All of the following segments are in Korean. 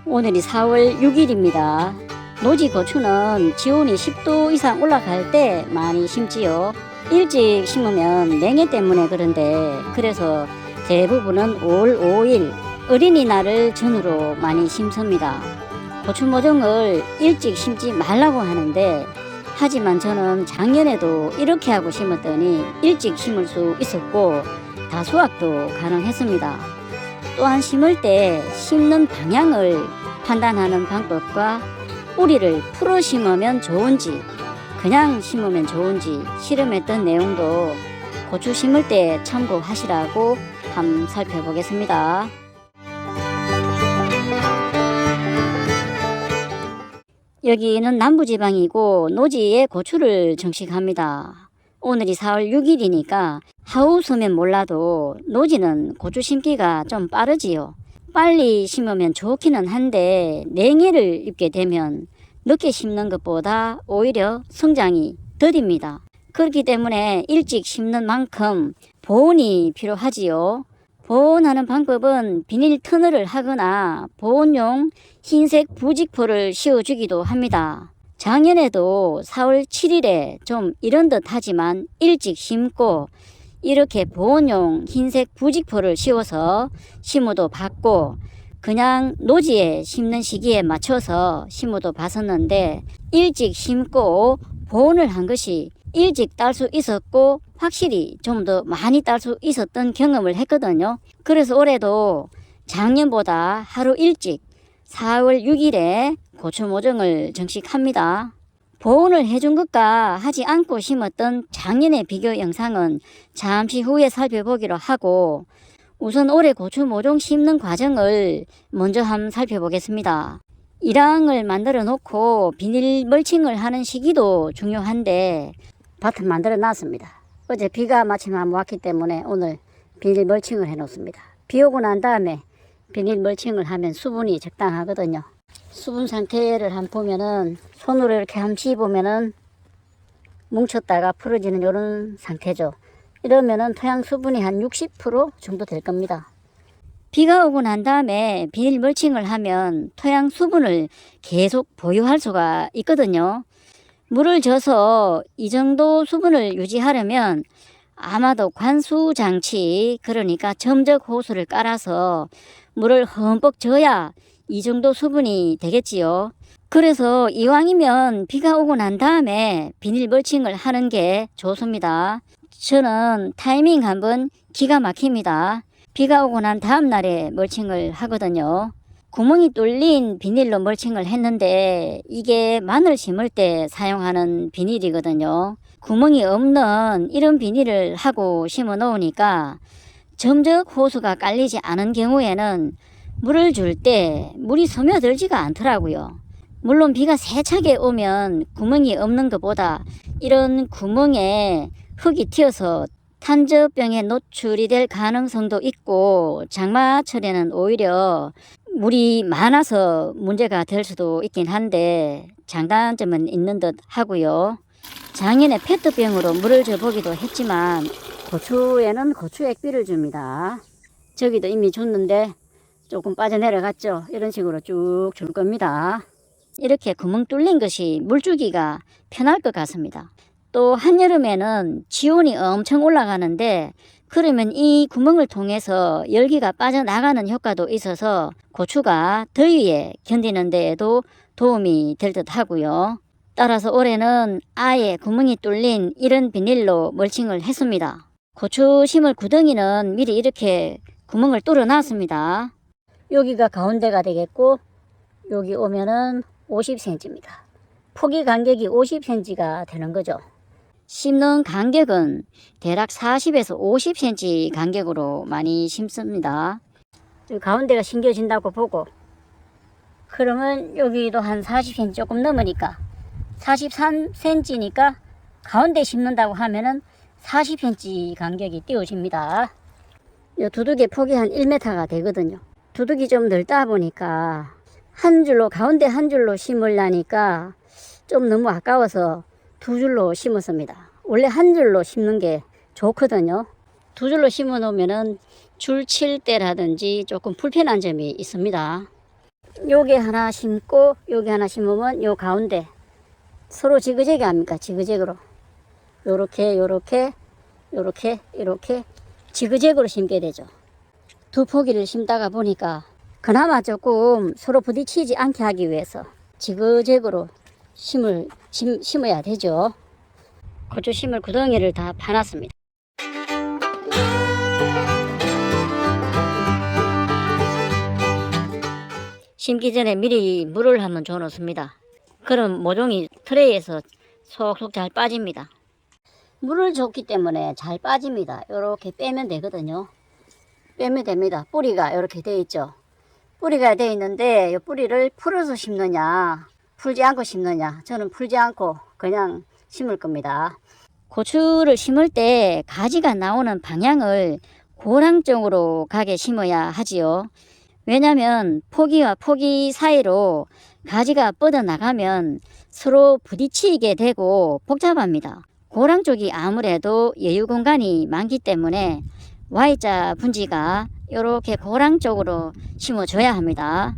오늘이 4월 6일입니다. 노지 고추는 기온이 10도 이상 올라갈 때 많이 심지요. 일찍 심으면 냉해 때문에 그런데 그래서 대부분은 5월 5일 어린이날을 전후로 많이 심습니다. 고추 모종을 일찍 심지 말라고 하는데 하지만 저는 작년에도 이렇게 하고 심었더니 일찍 심을 수 있었고 다수확도 가능했습니다. 또한 심을 때 심는 방향을 판단하는 방법과 뿌리를 풀어 심으면 좋은지 그냥 심으면 좋은지 실험했던 내용도 고추 심을 때 참고하시라고 한번 살펴보겠습니다. 여기는 남부지방이고 노지에 고추를 정식합니다. 오늘이 4월 6일이니까 하우스면 몰라도 노지는 고추 심기가 좀 빠르지요. 빨리 심으면 좋기는 한데 냉해를 입게 되면 늦게 심는 것보다 오히려 성장이 더딥니다. 그렇기 때문에 일찍 심는 만큼 보온이 필요하지요. 보온하는 방법은 비닐 터널을 하거나 보온용 흰색 부직포를 씌워주기도 합니다. 작년에도 4월 7일에 좀 이런 듯 하지만 일찍 심고 이렇게 보온용 흰색 부직포를 씌워서 심어도 봤고 그냥 노지에 심는 시기에 맞춰서 심어도 봤었는데 일찍 심고 보온을 한 것이 일찍 딸 수 있었고 확실히 좀 더 많이 딸 수 있었던 경험을 했거든요. 그래서 올해도 작년보다 하루 일찍 4월 6일에 고추 모종을 정식합니다. 보온을 해준 것과 하지 않고 심었던 작년의 비교 영상은 잠시 후에 살펴보기로 하고 우선 올해 고추 모종 심는 과정을 먼저 한번 살펴보겠습니다. 일항을 만들어 놓고 비닐 멀칭을 하는 시기도 중요한데 밭을 만들어 놨습니다. 어제 비가 마침 한번 왔기 때문에 오늘 비닐 멀칭을 해 놓습니다. 비 오고 난 다음에 비닐 멀칭을 하면 수분이 적당하거든요. 수분 상태를 한번 보면은 손으로 이렇게 한번 쥐보면은 뭉쳤다가 풀어지는 이런 상태죠. 이러면은 토양 수분이 한 60% 정도 될 겁니다. 비가 오고 난 다음에 비닐 멀칭을 하면 토양 수분을 계속 보유할 수가 있거든요. 물을 줘서 이 정도 수분을 유지하려면 아마도 관수 장치, 그러니까 점적 호수를 깔아서 물을 흠뻑 줘야 이 정도 수분이 되겠지요. 그래서 이왕이면 비가 오고 난 다음에 비닐 멀칭을 하는 게 좋습니다. 저는 타이밍 한번 기가 막힙니다. 비가 오고 난 다음 날에 멀칭을 하거든요. 구멍이 뚫린 비닐로 멀칭을 했는데 이게 마늘 심을 때 사용하는 비닐이거든요. 구멍이 없는 이런 비닐을 하고 심어 놓으니까 점적 호수가 깔리지 않은 경우에는 물을 줄 때 물이 스며들지가 않더라고요. 물론 비가 세차게 오면 구멍이 없는 것보다 이런 구멍에 흙이 튀어서 탄저병에 노출이 될 가능성도 있고 장마철에는 오히려 물이 많아서 문제가 될 수도 있긴 한데 장단점은 있는 듯 하고요. 작년에 페트병으로 물을 줘보기도 했지만 고추에는 고추 액비를 줍니다. 저기도 이미 줬는데 조금 빠져내려갔죠. 이런 식으로 쭉 줄 겁니다. 이렇게 구멍 뚫린 것이 물주기가 편할 것 같습니다. 또 한여름에는 기온이 엄청 올라가는데 그러면 이 구멍을 통해서 열기가 빠져나가는 효과도 있어서 고추가 더위에 견디는 데에도 도움이 될 듯 하고요. 따라서 올해는 아예 구멍이 뚫린 이런 비닐로 멀칭을 했습니다. 고추 심을 구덩이는 미리 이렇게 구멍을 뚫어 놨습니다. 여기가 가운데가 되겠고 여기 오면은 50cm입니다. 포기 간격이 50cm가 되는 거죠. 심는 간격은 대략 40에서 50cm 간격으로 많이 심습니다. 가운데가 심겨진다고 보고 그러면 여기도 한 40cm 조금 넘으니까 43cm니까 가운데 심는다고 하면은 40cm 간격이 띄워집니다. 이 두둑의 폭이 한 1m가 되거든요. 두둑이 좀 넓다 보니까 한 줄로 가운데 한 줄로 심으려니까 좀 너무 아까워서 두 줄로 심었습니다. 원래 한 줄로 심는 게 좋거든요. 두 줄로 심어 놓으면은 줄 칠 때라든지 조금 불편한 점이 있습니다. 요게 하나 심고 요게 하나 심으면 요 가운데 서로 지그재그 합니까? 지그재그로 요렇게 요렇게 요렇게 이렇게 지그재그로 심게 되죠. 두 포기를 심다가 보니까 그나마 조금 서로 부딪히지 않게 하기 위해서 지그재그로 심어야 되죠. 고추 심을 구덩이를 다 파놨습니다. 심기 전에 미리 물을 한번 줘 놓습니다. 그럼 모종이 트레이에서 속속 잘 빠집니다. 물을 줬기 때문에 잘 빠집니다. 이렇게 빼면 되거든요. 빼면 됩니다. 뿌리가 이렇게 돼 있죠. 뿌리가 돼 있는데 이 뿌리를 풀어서 심느냐 풀지 않고 심느냐, 저는 풀지 않고 그냥 심을 겁니다. 고추를 심을 때 가지가 나오는 방향을 고랑 쪽으로 가게 심어야 하지요. 왜냐하면 포기와 포기 사이로 가지가 뻗어나가면 서로 부딪히게 되고 복잡합니다. 고랑 쪽이 아무래도 여유 공간이 많기 때문에 Y자 분지가 이렇게 고랑 쪽으로 심어줘야 합니다.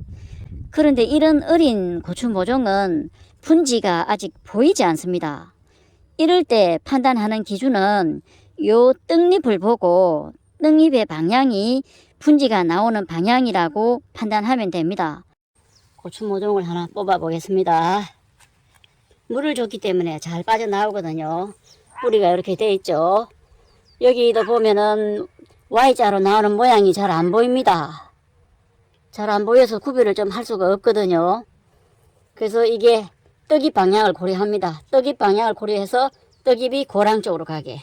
그런데 이런 어린 고추 모종은 분지가 아직 보이지 않습니다. 이럴 때 판단하는 기준은 요 떡잎을 보고 떡잎의 방향이 분지가 나오는 방향이라고 판단하면 됩니다. 고추 모종을 하나 뽑아 보겠습니다. 물을 줬기 때문에 잘 빠져나오거든요. 뿌리가 이렇게 돼 있죠. 여기도 보면은 Y자로 나오는 모양이 잘 안 보입니다. 잘 안 보여서 구별을 좀 할 수가 없거든요. 그래서 이게 떡잎 방향을 고려합니다. 떡잎 방향을 고려해서 떡잎이 고랑 쪽으로 가게.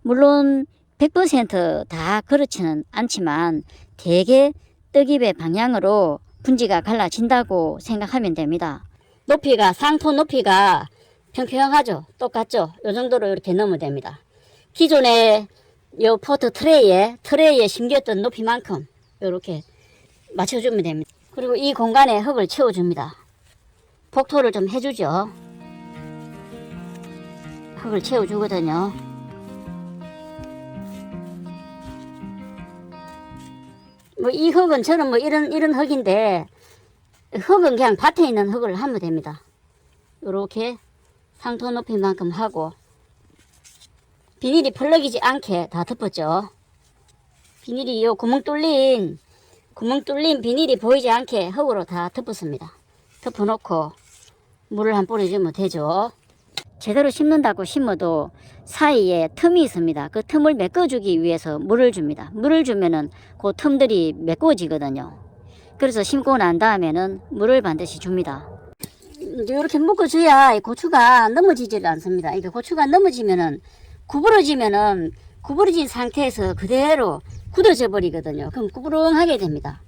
물론 100%다 그렇지는 않지만 대개 떡잎의 방향으로 분지가 갈라진다고 생각하면 됩니다. 높이가 상토 높이가 평평하죠. 똑같죠. 이 정도로 이렇게 넣으면 됩니다. 기존에 요 포트 트레이에 심겼던 높이만큼 이렇게 맞춰주면 됩니다. 그리고 이 공간에 흙을 채워줍니다. 복토를 좀 해주죠. 흙을 채워주거든요. 뭐 이 흙은 저는 뭐 이런 흙인데 흙은 그냥 밭에 있는 흙을 하면 됩니다. 요렇게 상토 높이만큼 하고 비닐이 펄럭이지 않게 다 덮었죠. 비닐이 요 구멍 뚫린 비닐이 보이지 않게 흙으로 다 덮었습니다. 덮어놓고 물을 한 뿌려주면 되죠. 제대로 심는다고 심어도 사이에 틈이 있습니다. 그 틈을 메꿔주기 위해서 물을 줍니다. 물을 주면은 그 틈들이 메꿔지거든요. 그래서 심고 난 다음에는 물을 반드시 줍니다. 이렇게 묶어줘야 고추가 넘어지질 않습니다. 이게 고추가 넘어지면은 구부러진 상태에서 그대로 굳어져 버리거든요. 그럼 구부렁하게 됩니다.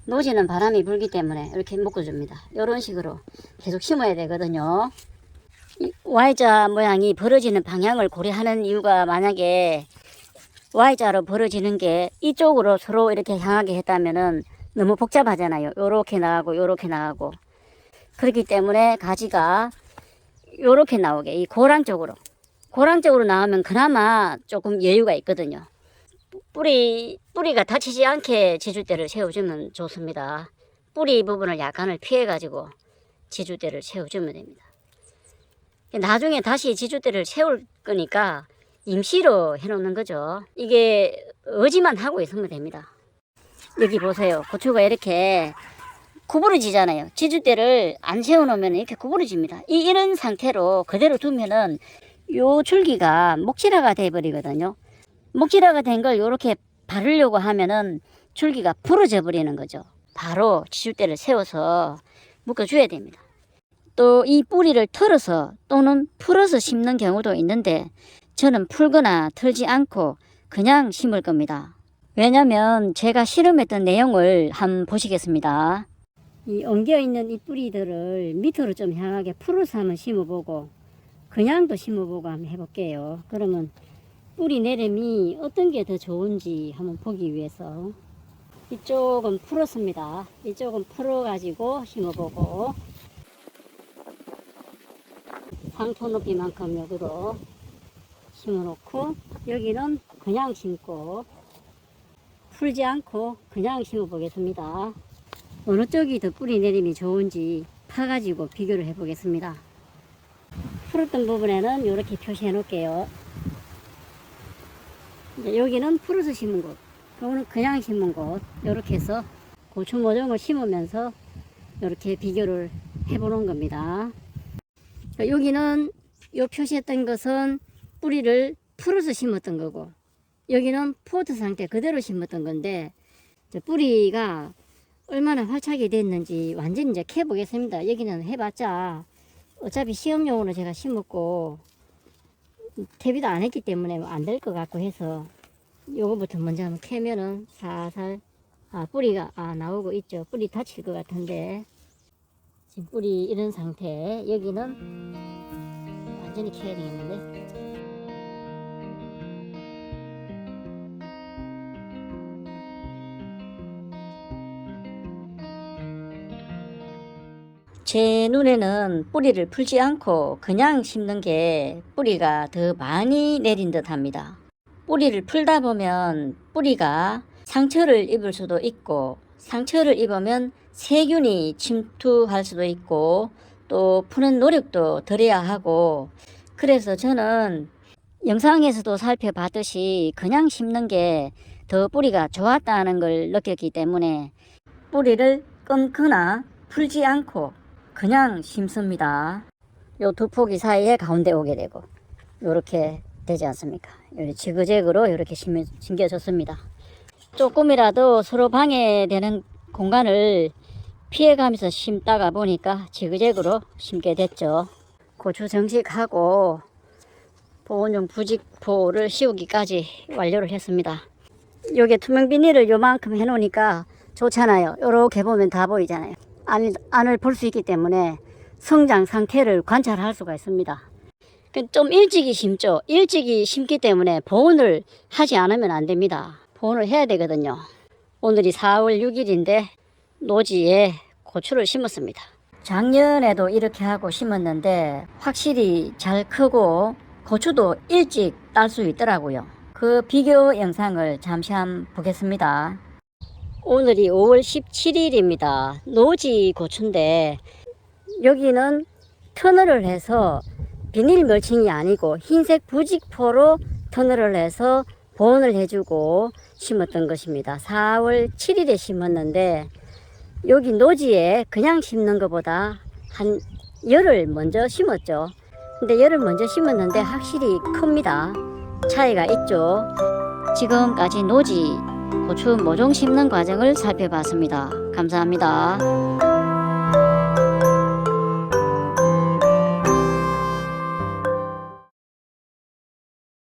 노지는 바람이 불기 때문에 이렇게 묶어줍니다. 이런 식으로 계속 심어야 되거든요. 이 Y자 모양이 벌어지는 방향을 고려하는 이유가 만약에 Y자로 벌어지는 게 이쪽으로 서로 이렇게 향하게 했다면은 너무 복잡하잖아요. 요렇게 나가고 요렇게 나가고. 그렇기 때문에 가지가 요렇게 나오게 이 고랑 쪽으로 나오면 그나마 조금 여유가 있거든요. 뿌리가 다치지 않게 지주대를 세워주면 좋습니다. 뿌리 부분을 약간을 피해 가지고 지주대를 세워주면 됩니다. 나중에 다시 지주대를 세울 거니까 임시로 해놓는 거죠. 이게 의지만 하고 있으면 됩니다. 여기 보세요. 고추가 이렇게 구부러지잖아요. 지주대를 안 세워놓으면 이렇게 구부러집니다. 이런 상태로 그대로 두면은 요 줄기가 목질화가 돼 버리거든요. 목질화가 된 걸 이렇게 바르려고 하면은 줄기가 부러져 버리는 거죠. 바로 지주대를 세워서 묶어줘야 됩니다. 또 이 뿌리를 털어서 또는 풀어서 심는 경우도 있는데 저는 풀거나 털지 않고 그냥 심을 겁니다. 왜냐면 제가 실험했던 내용을 한번 보시겠습니다. 이 엉겨있는 이 뿌리들을 밑으로 좀 향하게 풀어서 한번 심어보고 그냥도 심어보고 한번 해볼게요. 그러면 뿌리 내림이 어떤 게 더 좋은지 한번 보기 위해서 이쪽은 풀었습니다. 이쪽은 풀어가지고 심어보고 상토 높이만큼 여기로 심어놓고 여기는 그냥 심고 풀지 않고 그냥 심어 보겠습니다. 어느 쪽이 더 뿌리 내림이 좋은지 파가지고 비교를 해 보겠습니다. 풀었던 부분에는 이렇게 표시해 놓을게요. 여기는 풀어서 심은 곳, 요거는 그냥 심은 곳, 이렇게 해서 고추 모종을 심으면서 이렇게 비교를 해 보는 겁니다. 여기는 요 표시했던 것은 뿌리를 풀어서 심었던 거고, 여기는 포트 상태 그대로 심었던 건데, 뿌리가 얼마나 활착이 됐는지 완전히 이제 캐 보겠습니다. 여기는 해봤자 어차피 시험용으로 제가 심었고 퇴비도 안 했기 때문에 안 될 것 같고 해서 요거부터 먼저 한번 캐면은 살살 뿌리가 나오고 있죠. 뿌리 다칠 것 같은데 지금 뿌리 이런 상태. 여기는 완전히 캐야 되겠는데. 제 눈에는 뿌리를 풀지 않고 그냥 심는 게 뿌리가 더 많이 내린 듯 합니다. 뿌리를 풀다 보면 뿌리가 상처를 입을 수도 있고, 상처를 입으면 세균이 침투할 수도 있고, 또 푸는 노력도 덜해야 하고, 그래서 저는 영상에서도 살펴봤듯이 그냥 심는 게 더 뿌리가 좋았다는 걸 느꼈기 때문에 뿌리를 끊거나 풀지 않고 그냥 심습니다. 요 두 포기 사이에 가운데 오게 되고 요렇게 되지 않습니까? 지그재그로 이렇게 심겨졌습니다. 조금이라도 서로 방해되는 공간을 피해가면서 심다가 보니까 지그재그로 심게 됐죠. 고추 정식하고 보온용 부직포를 씌우기까지 완료를 했습니다. 요게 투명 비닐을 요만큼 해 놓으니까 좋잖아요. 요렇게 보면 다 보이잖아요. 안을 볼 수 있기 때문에 성장 상태를 관찰할 수가 있습니다. 좀 일찍이 심죠. 일찍이 심기 때문에 보온을 하지 않으면 안 됩니다. 보온을 해야 되거든요. 오늘이 4월 6일인데 노지에 고추를 심었습니다. 작년에도 이렇게 하고 심었는데 확실히 잘 크고 고추도 일찍 딸 수 있더라고요. 그 비교 영상을 잠시 한번 보겠습니다. 오늘이 5월 17일입니다. 노지 고추인데 여기는 터널을 해서 비닐 멀칭이 아니고 흰색 부직포로 터널을 해서 보온을 해주고 심었던 것입니다. 4월 7일에 심었는데 여기 노지에 그냥 심는 것보다 한 열흘 먼저 심었죠. 근데 열흘 먼저 심었는데 확실히 큽니다. 차이가 있죠. 지금까지 노지 고추 모종 심는 과정을 살펴봤습니다. 감사합니다.